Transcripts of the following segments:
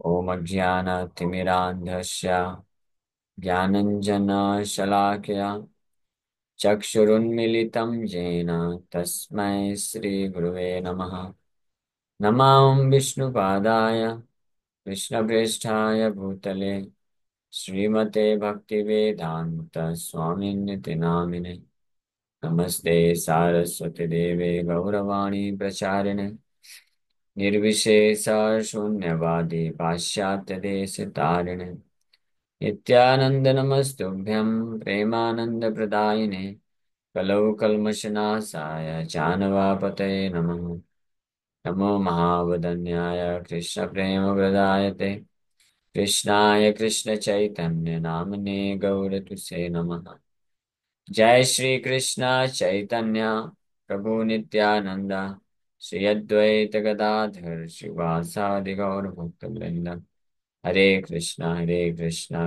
ॐ अज्ञानतिमिरान्धस्य ज्ञानञ्जनशलाकया चक्षुरुन्मीलितं येन तस्मै श्रीगुरुवे नमः। नमः विष्णुपादाय कृष्णप्रेष्ठाय भूतले श्रीमते भक्तिवेदान्त स्वामिन्निति नामिने। नमस्ते सारस्वती देवे गौरवाणी प्रचारिणे निर्विशेष शून्यवादी पाश्चात्य देश तारिणे नित्यानंद नमस्तुभ्यं प्रेमानंद प्रदायिने कलौ कल्मषनाशाय जानवापतये नमः। नमो महावदन्याय कृष्ण प्रेम प्रदायते कृष्णाय कृष्ण चैतन्य नामने गौरतुसे नमः। जय श्री कृष्ण चैतन्य प्रभु नित्यानंद श्री अद्वैत गदाधर शिवासादि गौर भक्त वृंद। हरे कृष्णा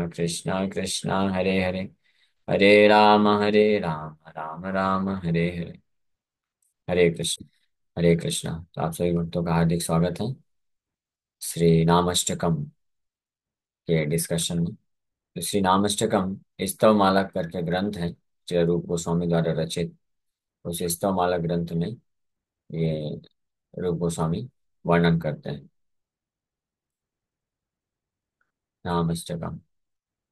कृष्णा कृष्णा हरे हरे हरे राम राम राम हरे हरे। हरे कृष्ण। हरे कृष्णा। तो आप सभी भक्तों का हार्दिक स्वागत है श्री नामष्टकम के डिस्कशन में। तो श्री नामष्टकम स्तव माला करके ग्रंथ है जो रूप गोस्वामी द्वारा रचित। उस स्तव माला ग्रंथ में ये रूप गोस्वामी वर्णन करते हैं नामष्टकम।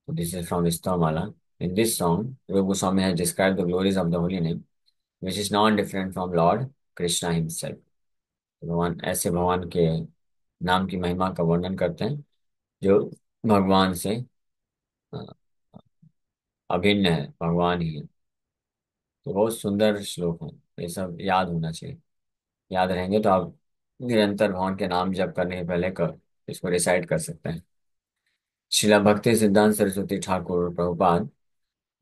So this is from Istamala. In this song, Rupa Goswami has described the glories of the holy name, which is non-different from Lord Krishna himself. तो भगवान ऐसे भगवान के नाम की महिमा का वर्णन करते हैं जो भगवान से अ, अभिन्न है, भगवान ही है। तो बहुत सुंदर श्लोक है, ये सब याद होना चाहिए। याद रहेंगे तो आप निरंतर भगवान के नाम जप करने के पहले कर इसको रिसाइट कर सकते हैं। शिला भक्ति सिद्धांत सरस्वती ठाकुर प्रभुपाद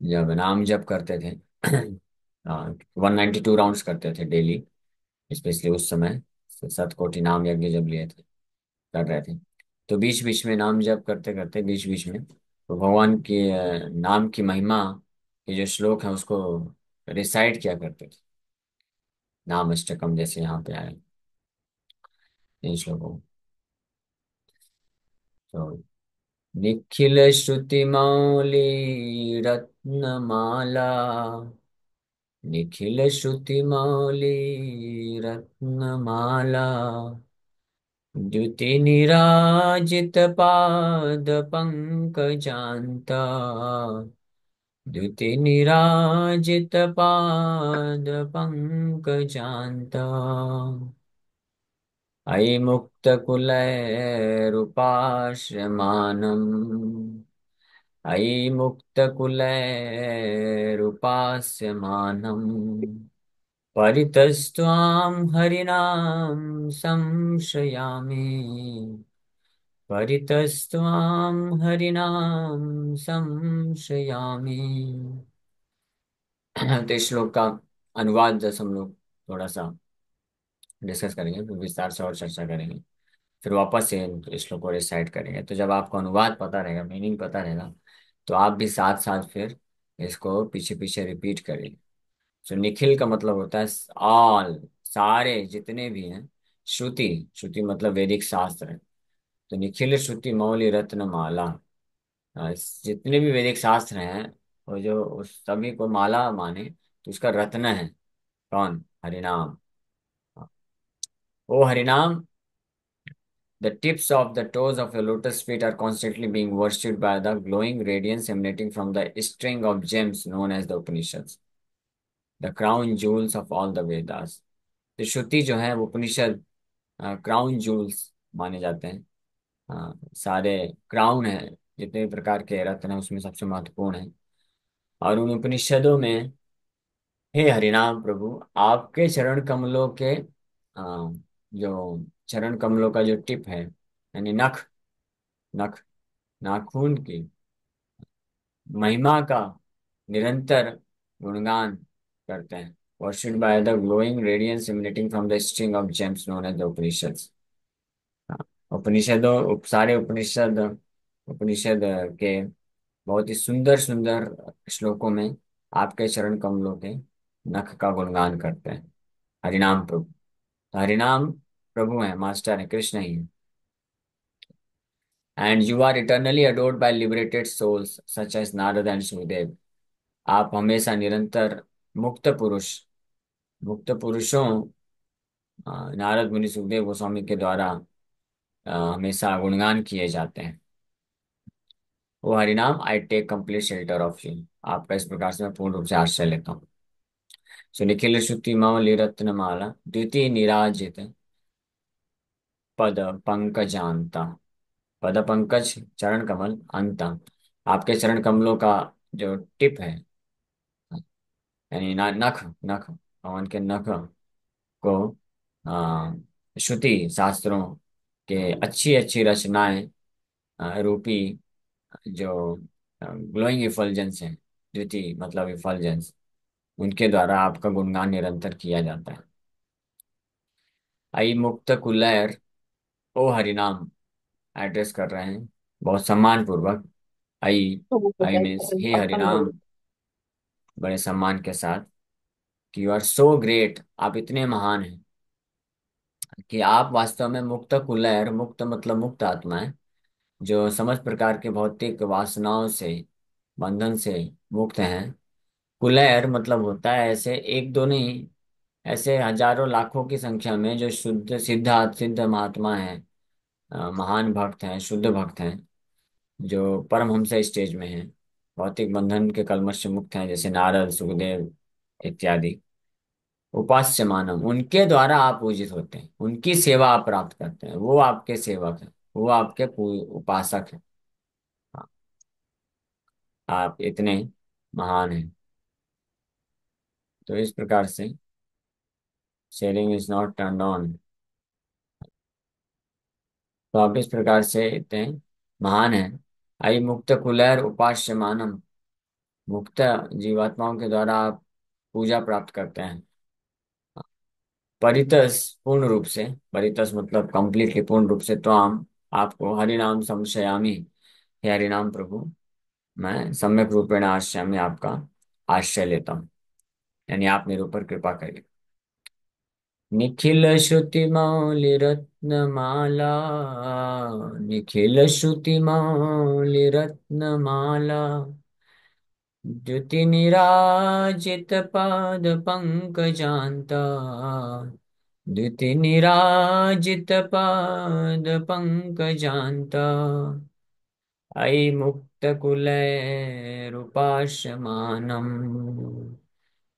जब नाम जप करते थे 192 राउंड्स करते थे डेली, स्पेशली उस समय 7 कोटि नाम यज्ञ जब लिए थे, कर रहे थे। तो बीच बीच में नाम जप करते करते बीच बीच में तो भगवान के नाम की महिमा के जो श्लोक है उसको रिसाइट किया करते थे। नाम अष्टकम जैसे यहाँ पे आए इन श्लोकों। तो निखिल श्रुति मौली रत्नमाला, निखिल श्रुति मौली रत्नमाला, द्युति निराजित पाद पंकजान्ता, द्युति निराजित पाद पंकजान्ता, अयि मुक्त कुलैरुपाश्रमानम्, अयि मुक्त कुलैरुपास्यमानम्, परितस्त्वां हरिणां संश्रयामि, परितस्त्वां हरिणां संश्रयामि। तो इस श्लोक का अनुवाद जैसे हम लोग थोड़ा सा डिस्कस करेंगे, फिर विस्तार से और चर्चा करेंगे, फिर वापस से इन श्लोक को रिसाइट करेंगे। तो जब आपको अनुवाद पता रहेगा, मीनिंग पता रहेगा, तो आप भी साथ साथ फिर इसको पीछे पीछे रिपीट करेंगे। तो निखिल का मतलब होता है ऑल, सारे जितने भी हैं। श्रुति, श्रुति मतलब वैदिक शास्त्र है। तो निखिल श्रुति मौली रत्न माला, जितने भी वैदिक शास्त्र हैं वो जो उस सभी को माला माने तो उसका रत्न है कौन? हरिनाम। ओ हरिनाम, the tips of the toes of your lotus feet are constantly being worshipped by the glowing radiance emanating from the string of gems known as the Upanishads, the crown jewels of all the Vedas। तो श्रुति जो है वो उपनिषद crown joules माने जाते हैं। सारे crown है, जितने भी प्रकार के रत्न है उसमें सबसे महत्वपूर्ण है। और उन उपनिषदों में हे हरिनाम प्रभु, आपके चरण कमलों के जो चरण कमलों का जो टिप है, यानी नख, नख नाखून की महिमा का निरंतर गुणगान करते हैं। Worshipped by the glowing radiance emanating from the string of gems known as the Upanishads। हाँ, उपनिषदों सारे उपनिषद उपनिषद के बहुत ही सुंदर सुंदर श्लोकों में आपके चरण कमलों के नख का गुणगान करते हैं। हरिनाम प्रभु, तो हरिनाम प्रभु है, मास्टर है, कृष्ण ही है। And you are eternally adored by liberated souls such as Narad and Sukhdev. आप हमेशा निरंतर मुक्त पुरुष मुक्त पुरुषों नारद मुनि सुखदेव गोस्वामी के द्वारा हमेशा गुणगान किए जाते हैं। वो हरिनाम, I take complete shelter of you. आपका इस प्रकार से मैं पूर्ण रूप से आश्रय लेता हूँ। सो निखिल श्रुति मौलि रत्न माला द्वितीय निराजित पद पंकजांता। पद पंकज चरण कमल अंत। आपके चरण कमलों का जो टिप है, यानी नख नख भगवान के नख को आ, श्रुति शास्त्रों के अच्छी अच्छी रचनाएं रूपी जो ग्लोइंग इफल्जेंस है, द्वितीय मतलब इफल्जेंस, उनके द्वारा आपका गुणगान निरंतर किया जाता है। आई मुक्त कुलैर, ओ हरिनाम एड्रेस कर रहे हैं बहुत सम्मान पूर्वक। आई आई मीन्स हे हरिनाम, बड़े सम्मान के साथ कि यू आर सो ग्रेट, आप इतने महान हैं कि आप वास्तव में मुक्त कुलैर, मुक्त मतलब मुक्त आत्मा है जो समस्त प्रकार के भौतिक वासनाओं से, बंधन से मुक्त हैं। कुलैर मतलब होता है ऐसे एक दो नहीं, ऐसे हजारों लाखों की संख्या में जो शुद्ध सिद्धार्थ सिद्ध महात्मा हैं, महान भक्त हैं, शुद्ध भक्त हैं, जो परमहंस स्टेज में हैं, भौतिक बंधन के कलमश से मुक्त हैं, जैसे नारद सुखदेव इत्यादि। उपास्य मानव, उनके द्वारा आप पूजित होते हैं, उनकी सेवा आप प्राप्त करते हैं, वो आपके सेवक हैं, वो आपके उपासक हैं। हाँ, आप इतने महान हैं। तो इस प्रकार से sharing is not turn on. तो आप इस प्रकार से इतने महान हैं। आई मुक्त कुलैर उपास्य मानम, मुक्त जीवात्माओं के द्वारा आप पूजा प्राप्त करते हैं। परितस पूर्ण रूप से, परितस मतलब कंप्लीटली पूर्ण रूप से, तो हम आपको हरिनाम संशयामी, हे हरिनाम प्रभु, मैं सम्यक रूपेण आश्रयामी, आपका आश्रय लेता हूँ, यानी आप मेरे ऊपर कृपा करिए। निखिल श्रुति मौलि रत्नमाला, निखिल श्रुति मौलि रत्नमाला द्युति निराजित पाद पंकजांता, द्युति निराजित पाद पंकजांता। अयि मुक्त कुलैरुपास्यमानम्,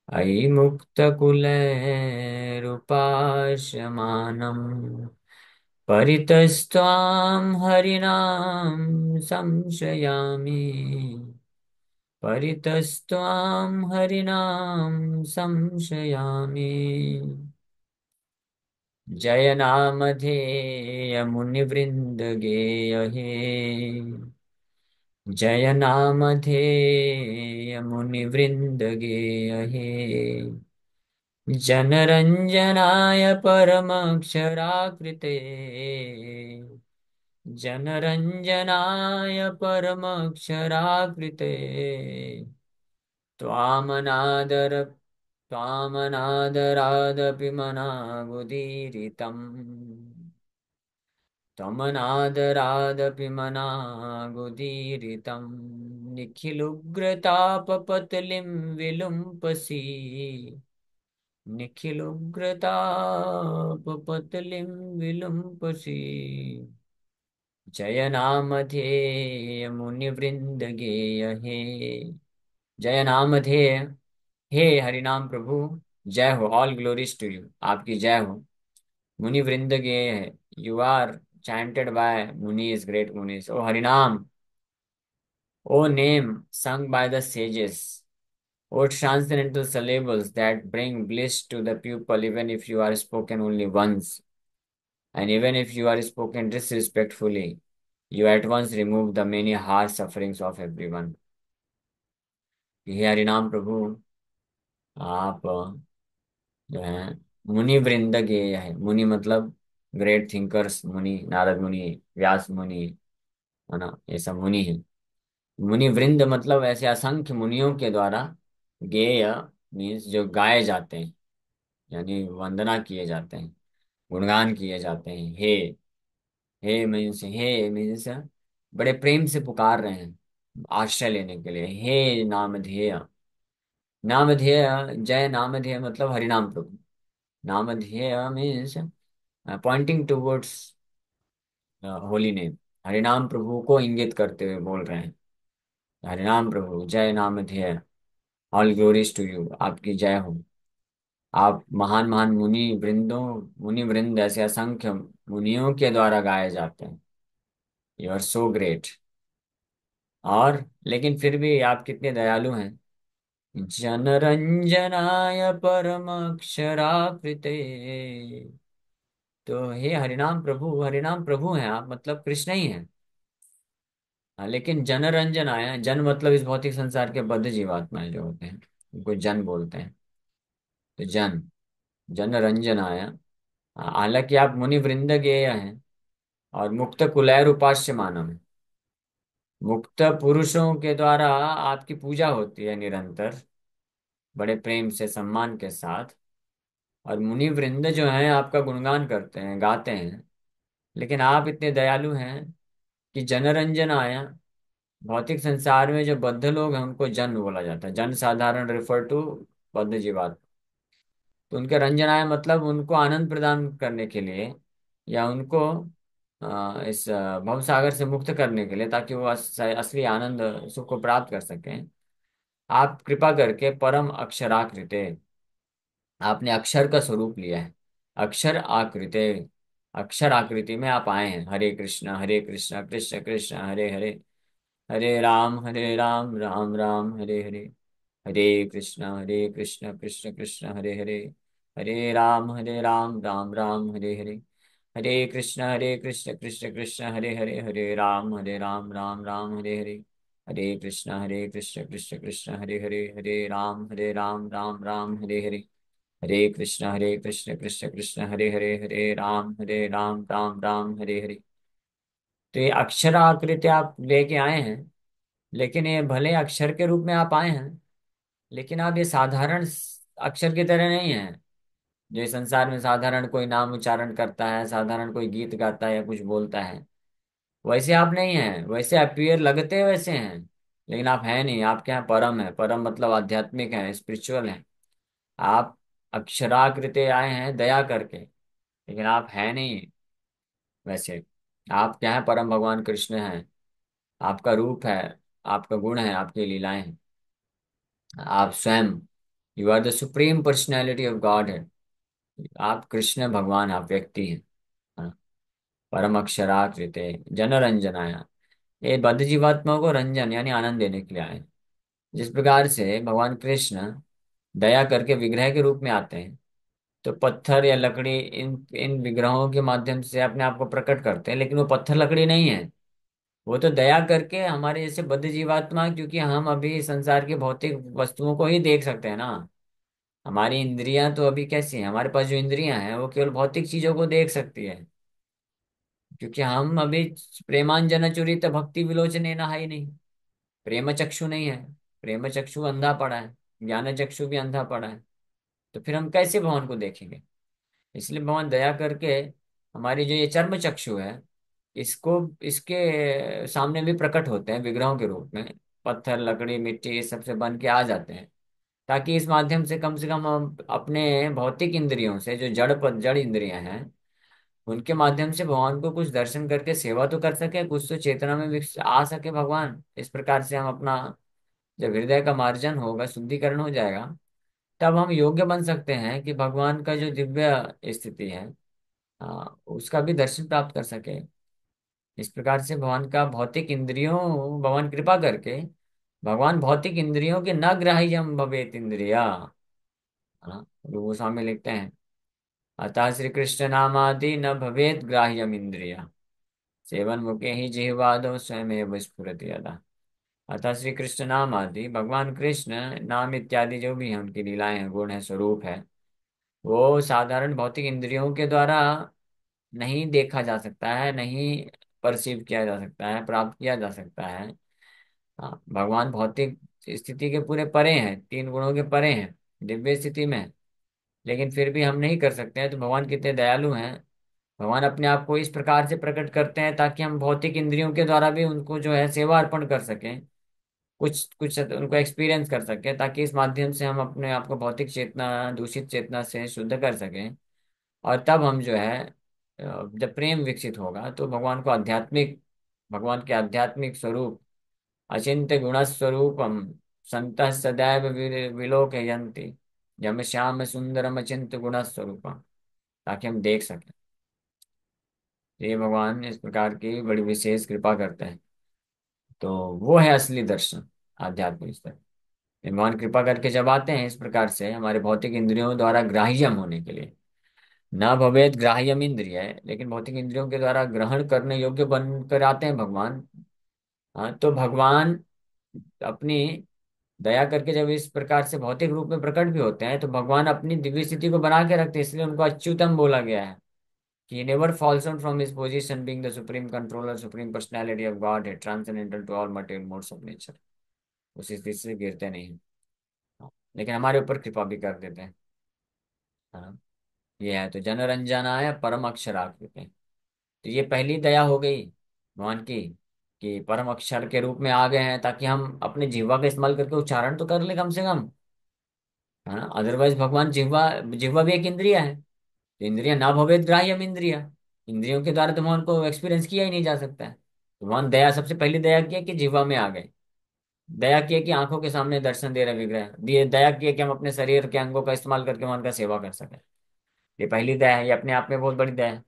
अयि मुक्त कुलैरुपास्यमानम् परितस्त्वां हरिणां संश्रयामि, परितस्त्वां हरिणां संश्रयामि। जय नामधेय मुनिवृंद गेय हे, जय नामधेय मुनिवृंद गेय हे। जनरंजनाय परमक्षराकृते, जनरंजनाय परमक्षराकृते त्वामनादर, त्वामनादरादपि मनागुदीरितम्, त्वमनादरादपि मनागुदीरितम्। निखिलुग्रतापपतलिं विलुम्पसि, निखिलुग्रतापपतलिं विलुम्पसि। जय नामधेय मुनिवृंद गेय हे, जय नामधेय, हे हरिनाम प्रभु, जय हो, ऑल ग्लोरीज टू यू, आपकी जय हो। मुनि वृंद गेय है, you are chanted by munis, great munis. O Harinam, O name sung by the sages, O transcendental syllables that bring bliss to the pupil even if you are spoken only once, and even if you are spoken disrespectfully, you at once remove the many harsh sufferings of everyone. हे हरिनाम प्रभु, आप जो है मुनि वृंद गेय है, मुनि मतलब ग्रेट थिंकर्स, मुनि नारद मुनि, व्यास मुनि, है ना, ये सब मुनि है। मुनि वृंद मतलब ऐसे असंख्य मुनियों के द्वारा, गेय मीन्स जो गाए जाते हैं, यानी वंदना किए जाते हैं, गुणगान किए जाते हैं। हे, हे मीन्स बड़े प्रेम से पुकार रहे हैं आश्रय लेने के लिए। हे नामधेय, नामधेय, जय नामधेय मतलब हरिनाम प्रभु। नामधेय means pointing towards holy name. हरिनाम प्रभु को इंगित करते हुए बोल रहे हैं, हरिनाम प्रभु जय नामधेय, ऑल ग्लोरीज टू यू, आपकी जय हो। आप महान महान मुनि वृंद ऐसे असंख्य मुनियों के द्वारा गाए जाते हैं। You are so great. और लेकिन फिर भी आप कितने दयालु हैं। जनरंजनाय परमक्षराकृते। तो हे हरिनाम प्रभु, हरिनाम प्रभु हैं आप, मतलब कृष्ण ही हैं। हाँ, लेकिन जनरंजन आया, जन मतलब इस भौतिक संसार के बद्ध जीवात्माएं जो होते हैं उनको जन बोलते हैं। तो जन, जनरंजन आया। हालांकि आप मुनि वृंद गेय हैं और मुक्त कुलैर उपास्य मानव हैं। मुक्त पुरुषों के द्वारा आपकी पूजा होती है निरंतर, बड़े प्रेम से सम्मान के साथ। और मुनि वृंद जो हैं आपका गुणगान करते हैं, गाते हैं। लेकिन आप इतने दयालु हैं कि जनरंजन आया, भौतिक संसार में जो बद्ध लोग हैं उनको जन बोला जाता है। जन साधारण रेफर टू बद्ध जीवात्मा। तो उनके रंजन आया मतलब उनको आनंद प्रदान करने के लिए, या उनको इस भव सागर से मुक्त करने के लिए, ताकि वो असली आनंद सुख को प्राप्त कर सकें। आप कृपा करके परम अक्षराकृते, आपने अक्षर का स्वरूप लिया है। अक्षर आकृते, अक्षर आकृति में आप आए हैं। हरे कृष्ण कृष्ण कृष्ण हरे हरे, हरे राम राम राम हरे हरे, हरे कृष्ण कृष्ण कृष्ण हरे हरे, हरे राम राम राम हरे हरे, हरे कृष्ण कृष्ण कृष्ण हरे हरे, हरे राम राम राम हरे हरे, हरे कृष्ण कृष्ण कृष्ण हरे हरे, हरे राम राम राम हरे हरे, हरे कृष्ण कृष्ण कृष्ण हरे हरे, हरे राम राम राम हरे हरे। तो ये अक्षर आकृति आप लेके आए हैं। लेकिन ये भले अक्षर के रूप में आप आए हैं, लेकिन आप ये साधारण अक्षर की तरह नहीं हैं। जो इस संसार में साधारण कोई नाम उच्चारण करता है, साधारण कोई गीत गाता है या कुछ बोलता है, वैसे आप नहीं हैं। वैसे अपीयर लगते वैसे हैं, लेकिन आप हैं नहीं। आपके यहाँ परम है। परम मतलब आध्यात्मिक है, स्पिरिचुअल है। आप अक्षराकृति आए हैं दया करके, लेकिन आप हैं नहीं वैसे। आप क्या है, परम भगवान कृष्ण हैं। आपका रूप है, आपका गुण है, आपकी लीलाएं हैं। आप स्वयं, you are the supreme personality of God है। आप कृष्ण भगवान, आप व्यक्ति हैं। हाँ। परम अक्षराकृते जनरंजनाया, ये बद्ध जीवात्माओं को रंजन यानी आनंद देने के लिए आए। जिस प्रकार से भगवान कृष्ण दया करके विग्रह के रूप में आते हैं, तो पत्थर या लकड़ी इन इन विग्रहों के माध्यम से अपने आप को प्रकट करते हैं, लेकिन वो पत्थर लकड़ी नहीं है। वो तो दया करके हमारे जैसे बद्ध जीवात्मा, क्योंकि हम अभी संसार की भौतिक वस्तुओं को ही देख सकते हैं ना। हमारी इंद्रियां तो अभी कैसी हैं, हमारे पास जो इंद्रियां हैं वो केवल भौतिक चीजों को देख सकती है। क्योंकि हम अभी प्रेमांजन चुरित भक्ति विलोचने ना ही नहीं, प्रेम चक्षु नहीं है। प्रेम चक्षु अंधा पड़ा है, ज्ञान चक्षु भी अंधा पड़ा है। तो फिर हम कैसे भगवान को देखेंगे। इसलिए भगवान दया करके हमारी जो ये चर्म चक्षु है, इसको, इसके सामने भी प्रकट होते हैं विग्रहों के रूप में। पत्थर लकड़ी मिट्टी इस सब से बन के आ जाते हैं, ताकि इस माध्यम से कम हम अपने भौतिक इंद्रियों से, जो जड़ इंद्रियां हैं, उनके माध्यम से भगवान को कुछ दर्शन करके सेवा तो कर सके, कुछ तो चेतना में आ सके भगवान। इस प्रकार से हम अपना, जब हृदय का मार्जन होगा, शुद्धिकरण हो जाएगा, तब हम योग्य बन सकते हैं कि भगवान का जो दिव्य स्थिति है, उसका भी दर्शन प्राप्त कर सके। इस प्रकार से भगवान का भौतिक इंद्रियों, भगवान कृपा करके, भगवान भौतिक इंद्रियों के न ग्राह्यम भवेत इंद्रिया। रूप गोस्वामी लिखते हैं, अतः श्री कृष्ण नामादि न भवेत ग्राह्यम इंद्रिया, सेवन मुखे ही जिह्वादो स्वयमेव स्फुरति यदा। अतः श्री कृष्ण नाम आदि, भगवान कृष्ण नाम इत्यादि जो भी हैं, उनकी लीलाएं हैं, गुण है, स्वरूप है, वो साधारण भौतिक इंद्रियों के द्वारा नहीं देखा जा सकता है, नहीं परसीव किया जा सकता है, प्राप्त किया जा सकता है। हाँ, भगवान भौतिक स्थिति के पूरे परे हैं, तीन गुणों के परे हैं, दिव्य स्थिति में। लेकिन फिर भी हम नहीं कर सकते हैं। तो भगवान कितने दयालु हैं, भगवान अपने आप को इस प्रकार से प्रकट करते हैं ताकि हम भौतिक इंद्रियों के द्वारा भी उनको जो है सेवा अर्पण कर सकें, कुछ कुछ उनको एक्सपीरियंस कर सकें, ताकि इस माध्यम से हम अपने आप को भौतिक चेतना, दूषित चेतना से शुद्ध कर सकें। और तब हम जो है जब प्रेम विकसित होगा तो भगवान को आध्यात्मिक, भगवान के आध्यात्मिक स्वरूप अचिंत्य गुण स्वरूपम संत सदैव विलोकयन्ति जम श्याम सुंदरम अचिंत्य गुण स्वरूपम, ताकि हम देख सकें। ये भगवान इस प्रकार की बड़ी विशेष कृपा करते हैं। तो वो है असली दर्शन, आध्यात्मिक स्तर। भगवान कृपा करके जब आते हैं इस प्रकार से हमारे भौतिक इंद्रियों द्वारा ग्राह्यम होने के लिए, न भवेत ग्राह्यम इंद्रिय, लेकिन भौतिक इंद्रियों के द्वारा ग्रहण करने योग्य बनकर आते हैं भगवान। हाँ, तो भगवान अपनी दया करके जब इस प्रकार से भौतिक रूप में प्रकट भी होते हैं तो भगवान अपनी दिव्य स्थिति को बना के रखते हैं, इसलिए उनको अच्युतम बोला गया है कि never falls out from his position being the supreme controller, supreme personality of God है, transcendental to all material modes of nature. उस स्थिति से गिरते नहीं हैं। हाँ, लेकिन हमारे ऊपर कृपा भी कर देते हैं। हाँ, ये है तो जनरंजनाय परम अक्षराकृते। तो ये पहली दया हो गई भगवान की कि परम अक्षर के रूप में आ गए हैं, ताकि हम अपने जिह्वा का इस्तेमाल करके उच्चारण तो कर ले कम से कम, है ना। अदरवाइज भगवान जिह्वा, जिह्वा भी एक इंद्रिया है, तो इंद्रिया ना भवेत ग्राह्यम इंद्रिया, इंद्रियों के द्वारा तो भगवान को एक्सपीरियंस किया ही नहीं जा सकता है। तो भगवान दया, सबसे पहली दया किया कि जिह्वा में आ गए, दया किया कि आंखों के सामने दर्शन दे रहे विग्रह दिए, दया किया कि हम अपने शरीर के अंगों का इस्तेमाल करके भगवान का सेवा कर सकें। ये पहली दया है, ये अपने आप में बहुत बड़ी दया है।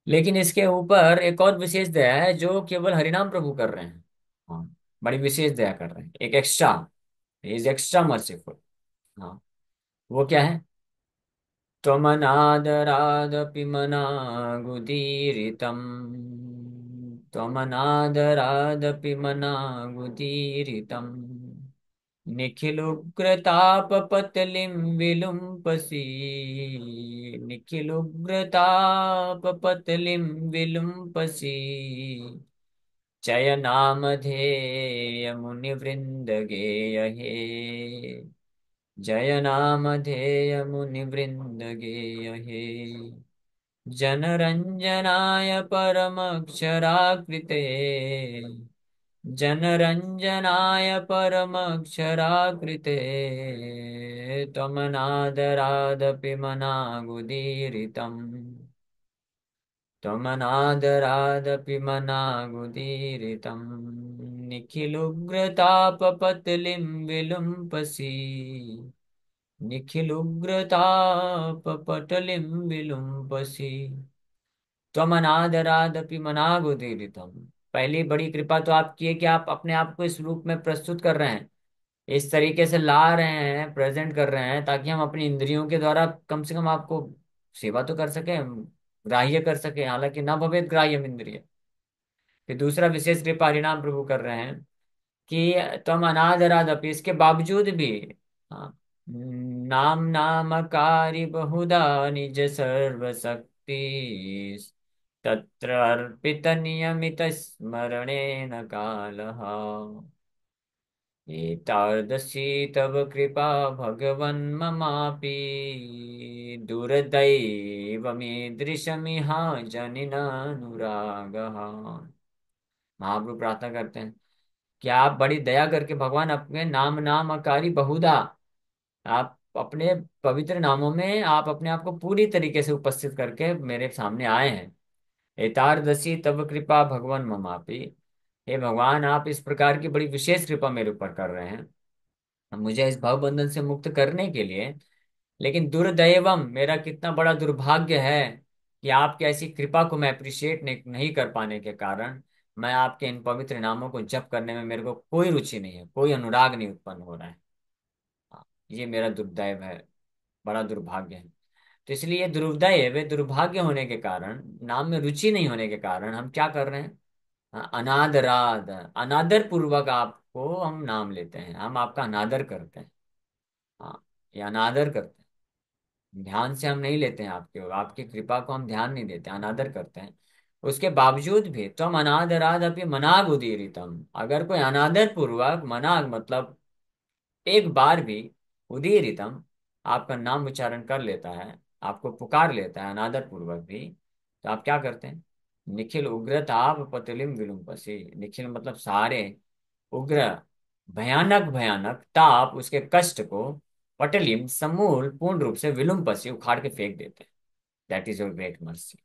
लेकिन इसके ऊपर एक और विशेष दया है जो केवल हरिनाम प्रभु कर रहे हैं। हाँ, बड़ी विशेष दया कर रहे हैं, एक एक्स्ट्रा, इज एक्स्ट्रा मर्सीफुल। हाँ, वो क्या है? त्वमनादरादपि मनागुदीरितम्, त्वमनादरादपि मनागुदीरितम्, निखिलोग्रतापपतलिं विलुम्पसि, निखिलोग्रतापपतलिं विलुम्पसि, चयनामधेय मुनिवृंदगेय हे, जय नामधेय मुनिवृंदगेय हे, जनरंजनाय परमक्षराकृते, जनरंजनाय परमक्षराकृते, त्वमनादरादपि मनागुदीरितम्, त्वमनादरादपि मनागुदीरितम्, निखिलोग्रतापपतलिं विलुम्पसि, निखिलोग्रतापपटलिं विलुम्पसि, त्वमनादरादपि मनागुदीरितम्। पहली बड़ी कृपा तो आपकी है कि आप अपने आप को इस रूप में प्रस्तुत कर रहे हैं, इस तरीके से ला रहे हैं, प्रेजेंट कर रहे हैं, ताकि हम अपनी इंद्रियों के द्वारा कम से कम आपको सेवा तो कर सके, ग्राह्य कर सके, हालांकि ना भवेत ग्राह्यम इंद्रिय। फिर दूसरा विशेष कृपा हरिनाम प्रभु कर रहे हैं कि तुम अनादरादपि, इसके बावजूद भी, हाँ, नाम नामकारी बहुधा निज सर्वशक्ति, तत्र अर्पित नियमित स्मरणेन कालः, एतादृशी तव कृपा भगवन् ममापि, दुर्दैवमीदृशमिहा जनिनानुरागः। महाप्रभु प्रार्थना करते हैं कि आप बड़ी दया करके भगवान अपने नाम नामकारी बहुधा, आप अपने पवित्र नामों में आप अपने आप को पूरी तरीके से उपस्थित करके मेरे सामने आए हैं। एतारदसी तब कृपा भगवान ममापि, हे भगवान आप इस प्रकार की बड़ी विशेष कृपा मेरे ऊपर कर रहे हैं मुझे इस भव बंधन से मुक्त करने के लिए। लेकिन दुर्दैवम, मेरा कितना बड़ा दुर्भाग्य है कि आपकी ऐसी कृपा को मैं अप्रिशिएट नहीं कर पाने के कारण मैं आपके इन पवित्र नामों को जप करने में मेरे को कोई रुचि नहीं है, कोई अनुराग नहीं उत्पन्न हो रहा है। हाँ, ये मेरा दुर्दैव है, बड़ा दुर्भाग्य है। तो इसलिए ये दुर्दैव है, दुर्भाग्य होने के कारण, नाम में रुचि नहीं होने के कारण हम क्या कर रहे हैं? हाँ, अनादराद, अनादर पूर्वक आपको हम नाम लेते हैं, हम आपका अनादर करते हैं। हाँ, ये अनादर करते हैं, ध्यान से हम नहीं लेते हैं आपके, आपकी कृपा को हम ध्यान नहीं देते, अनादर करते हैं। उसके बावजूद भी तुम अनादराद अपनी मनाग उदीरितम, अगर कोई अनादर पूर्वक, मनाग मतलब एक बार भी, उदीरितम आपका नाम उच्चारण कर लेता है, आपको पुकार लेता है अनादर पूर्वक भी, तो आप क्या करते हैं? निखिल उग्र ताप पतुलिम विलुम्पसी, निखिल मतलब सारे, उग्र भयानक भयानक ताप, उसके कष्ट को, पटलिम समूल पूर्ण रूप से, विलुम्पसी उखाड़ के फेंक देते हैं। That is your great mercy.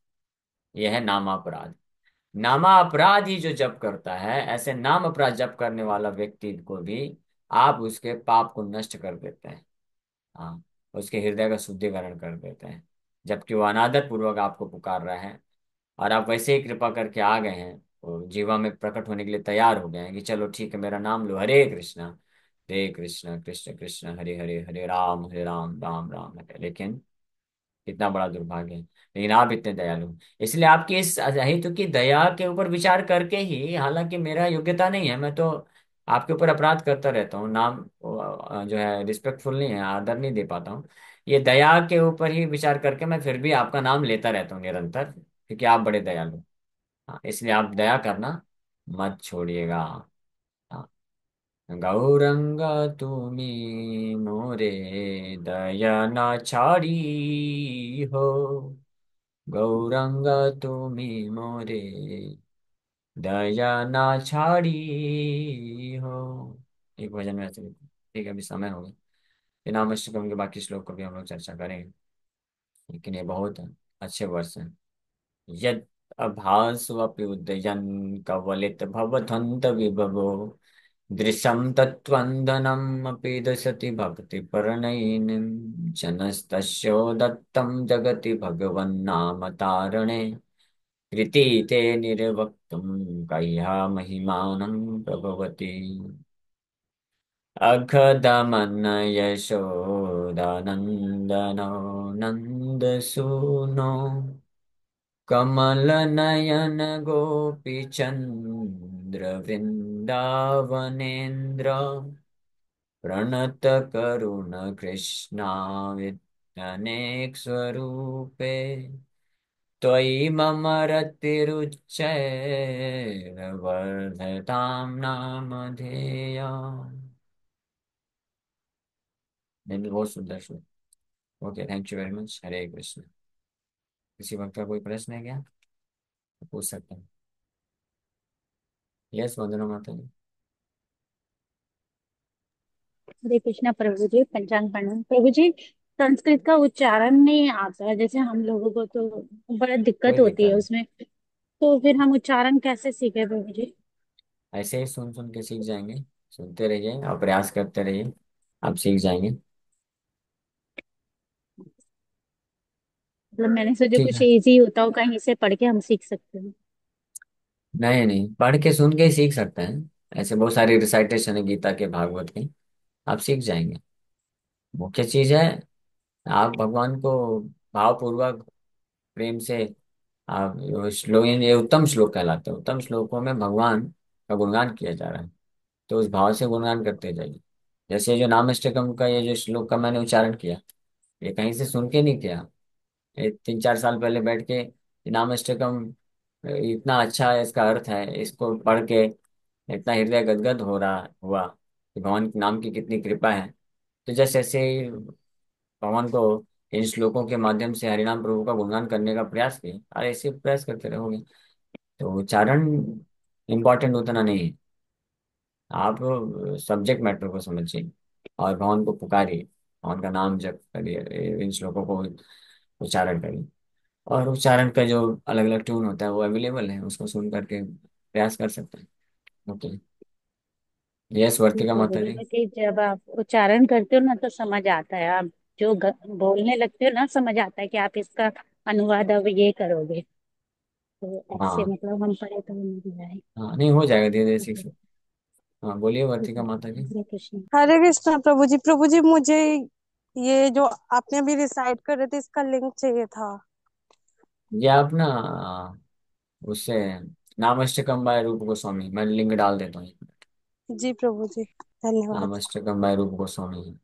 यह है नाम अपराध। नामा अपराध ही जो जप करता है, ऐसे नाम अपराध जप करने वाला व्यक्ति को भी आप उसके पाप को नष्ट कर देते हैं। हाँ, उसके हृदय का शुद्धिकरण कर देते हैं, जबकि वो अनादर पूर्वक आपको पुकार रहा है, और आप वैसे ही कृपा करके आ गए हैं, और जीवा में प्रकट होने के लिए तैयार हो गए हैं कि चलो ठीक है, मेरा नाम लो, हरे कृष्ण कृष्ण कृष्ण हरे हरे, हरे राम राम राम हरे। लेकिन कितना बड़ा दुर्भाग्य है, लेकिन आप इतने दयालु हैं। इसलिए आपकी इस अहितु की दया के ऊपर विचार करके ही, हालांकि मेरा योग्यता नहीं है, मैं तो आपके ऊपर अपराध करता रहता हूँ, नाम जो है रिस्पेक्टफुल नहीं है, आदर नहीं दे पाता हूँ, ये दया के ऊपर ही विचार करके मैं फिर भी आपका नाम लेता रहता हूँ निरंतर, क्योंकि आप बड़े दयालु। हाँ, इसलिए आप दया करना मत छोड़िएगा। हाँ, गौरंग तुमी मोरे, दया न छाड़ी हो, गौरंग तुमी मोरे, दया न छाड़ी हो। एक भजन में ऐसे लिखा। ठीक है, अभी समय हो गया, इन नामस्तकम के बाकी श्लोक को भी हम लोग चर्चा करेंगे, लेकिन ये बहुत अच्छे वर्ष हैं। यद अभास्वपि उदयन कवलित भवधन्त विभवो, दृशं तत्त्वन्दनम् अपि दशति भक्ति परनयिनीं, जनस्तस्योदत्तं जगति भगवन्नाम तारणे, कृति ते निर्वक्तुं कह्या महिमानं प्रभवति। अघदमन यशोदानन्दनो नन्दसूनो, कमल नयन गोपीचन्द्र वृन्दावनेन्द्र, प्रणत करुण कृष्णाविद्यनेक स्वरूपे, त्वयि मम रतिरुच्चैर्वर्धतां नामधेया। नहीं, बहुत सुंदर श्लोक। Okay, thank you very much. Hare Krishna. किसी वक्त का कोई प्रश्न है क्या? तो पूछ सकते हैं। यस, वंदना माता जी। हरे कृष्णा प्रभु जी। पंचांग प्रणाम प्रभु जी। संस्कृत का उच्चारण नहीं आता है जैसे हम लोगों को, तो बड़ा दिक्कत कोई होती दिक्कत है नहीं, उसमें। तो फिर हम उच्चारण कैसे सीखे प्रभु जी? ऐसे ही सुन सुन के सीख जाएंगे। सुनते रहिए और प्रयास करते रहिए, आप सीख जाएंगे। मतलब मैंने सोचा ठीक कुछ है। इजी होता हो, कहीं से पढ़ के हम सीख सकते हैं। नहीं नहीं, पढ़ के सुन के ही सीख सकते हैं। ऐसे बहुत सारी रिसाइटेशन है गीता के, भागवत के, आप सीख जाएंगे। मुख्य चीज है, आप भगवान को भावपूर्वक, प्रेम से, आप श्लोक, ये उत्तम श्लोक कहलाते हैं। उत्तम श्लोकों में भगवान का गुणगान किया जा रहा है, तो उस भाव से गुणगान करते जाइए। जैसे जो नामष्टकम का ये जो श्लोक का मैंने उच्चारण किया, ये कहीं से सुन के नहीं किया। ये 3-4 साल पहले बैठ के नामष्टकम, इतना अच्छा है, इसका अर्थ है, इसको पढ़ के इतना हृदय गदगद हो रहा हुआ कि भगवान के नाम की कितनी कृपा है। तो जैसे ऐसे ही भगवान को इन श्लोकों के माध्यम से हरिनाम प्रभु का गुणगान करने का प्रयास किए, और ऐसे प्रयास करते रहोगे तो उच्चारण इम्पोर्टेंट उतना नहीं है। आप सब्जेक्ट मैटर को समझिए और भगवान को पुकारिए, भगवान का नाम जप करिए, इन श्लोकों को उच्चारण करिए। और उच्चारण का जो अलग अलग ट्यून होता है वो अवेलेबल है, उसको सुन करके प्रयास कर सकते हैं। ओके। यस, जी वर्तिका प्रभु माता जी, जी। कि जब आप उच्चारण करते हो ना तो समझ आता है। आप जो बोलने लगते हो ना, समझ आता है कि आप इसका अनुवाद अब ये करोगे। तो ऐसे हाँ मतलब हम पढ़े तो नहीं आए। हाँ, नहीं हो जाएगा, धीरे धीरे सीख सकते। हाँ, बोलिए वर्तिका माता जी। हरे कृष्ण। हरे कृष्णा प्रभु जी। प्रभु जी, मुझे ये जो आपने अभी रिसाइट कर रहे थे इसका लिंक चाहिए था। ये आप ना उससे, नामष्टकम बाय रूप गोस्वामी, मैं लिंक डाल देता हूँ। जी प्रभु जी, धन्यवाद। नामष्टकम बाय रूप गोस्वामी।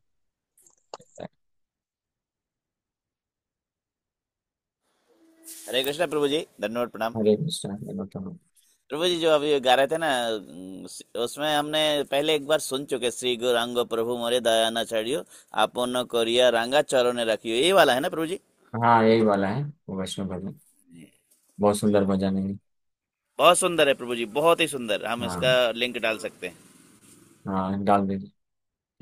हरे कृष्णा प्रभु जी, धन्यवाद, प्रणाम। हरे कृष्ण, हरे कृष्ण। प्रभु जी, जो अभी गा रहे थे ना, उसमें हमने पहले एक बार सुन चुके, श्री गौरांग प्रभु मोरे दया न छड़ियो, आपन कोरिया रांगा चरणों रखियो, ये वाला है ना प्रभु जी? हाँ यही वाला है वो वैष्णव भजन। बहुत सुंदर भजन है। बहुत सुंदर है प्रभु जी, बहुत ही सुंदर। हम इसका हाँ। लिंक डाल सकते हैं। हाँ डाल दीजिए।